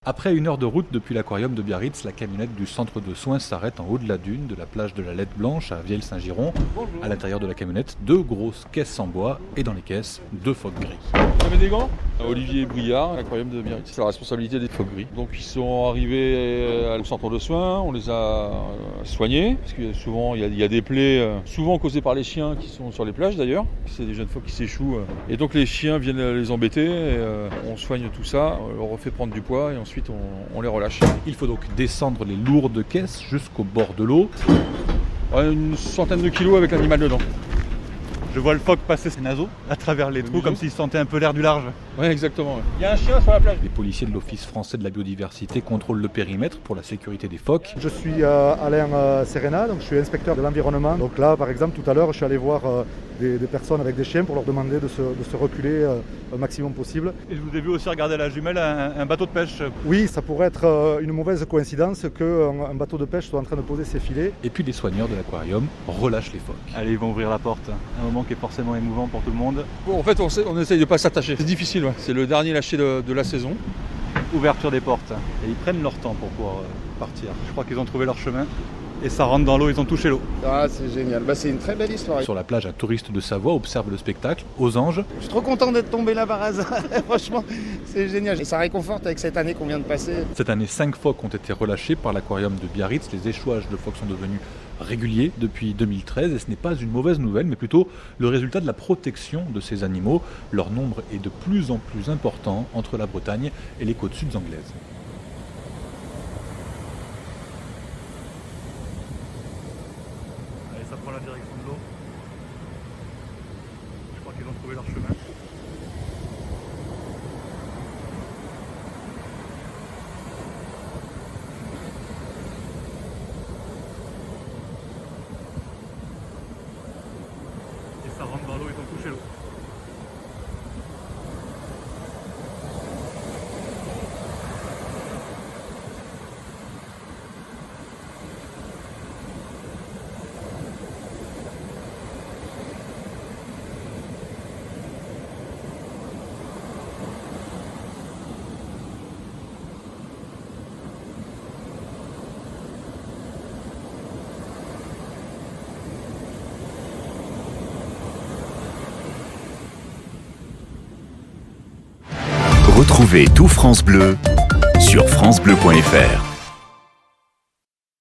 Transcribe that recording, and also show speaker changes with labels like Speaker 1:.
Speaker 1: Après une heure de route depuis l'aquarium de Biarritz, la camionnette du centre de soins s'arrête en haut de la dune de la plage de la Lette Blanche à Vielle-Saint-Giron. À l'intérieur de la camionnette, 2 grosses caisses en bois et dans les caisses, 2 phoques gris.
Speaker 2: Vous avez des gants ? Olivier Briard, l'aquarium de Biarritz. C'est la responsabilité des phoques gris. Donc ils sont arrivés au centre de soins, on les a soignés, parce que souvent il y a des plaies, souvent causées par les chiens qui sont sur les plages d'ailleurs. C'est des jeunes phoques qui s'échouent. Et donc les chiens viennent les embêter, et on soigne tout ça, on leur refait prendre du poids et ensuite on les relâche.
Speaker 1: Il faut donc descendre les lourdes caisses jusqu'au bord de l'eau.
Speaker 2: Une centaine de kilos avec l'animal dedans.
Speaker 1: Je vois le phoque passer ses naseaux à travers les trous comme s'il sentait un peu l'air du large.
Speaker 2: Oui, exactement. Ouais. Il y a un chien sur la plage.
Speaker 1: Les policiers de l'Office français de la biodiversité contrôlent le périmètre pour la sécurité des phoques.
Speaker 3: Je suis Alain Serena, donc je suis inspecteur de l'environnement. Donc là, par exemple, tout à l'heure, je suis allé voir des personnes avec des chiens pour leur demander de se reculer un maximum possible.
Speaker 1: Et je vous ai vu aussi regarder à la jumelle un bateau de pêche.
Speaker 3: Oui, ça pourrait être une mauvaise coïncidence qu'un bateau de pêche soit en train de poser ses filets.
Speaker 1: Et puis les soigneurs de l'aquarium relâchent les phoques. Allez, ils vont ouvrir la porte. Un moment qui est forcément émouvant pour tout le monde.
Speaker 2: Bon, en fait, on essaye de ne pas s'attacher. C'est difficile, ouais. C'est le dernier lâcher de la saison.
Speaker 1: Ouverture des portes. Et ils prennent leur temps pour pouvoir partir. Je crois qu'ils ont trouvé leur chemin. Et ça rentre dans l'eau, ils ont touché l'eau.
Speaker 4: Ah, c'est génial. C'est une très belle histoire.
Speaker 1: Sur la plage, un touriste de Savoie observe le spectacle aux Anges.
Speaker 4: Je suis trop content d'être tombé là par hasard. Franchement, c'est génial. Et ça réconforte avec cette année qu'on vient de passer.
Speaker 1: Cette année, 5 phoques ont été relâchés par l'aquarium de Biarritz. Les échouages de phoques sont devenus réguliers depuis 2013 et ce n'est pas une mauvaise nouvelle, mais plutôt le résultat de la protection de ces animaux. Leur nombre est de plus en plus important entre la Bretagne et les côtes sud anglaises. Ça prend la direction de l'eau. Je crois qu'ils ont trouvé leur chemin. Et ça rentre dans l'eau, ils ont touché l'eau.
Speaker 5: Retrouvez tout France Bleu sur francebleu.fr.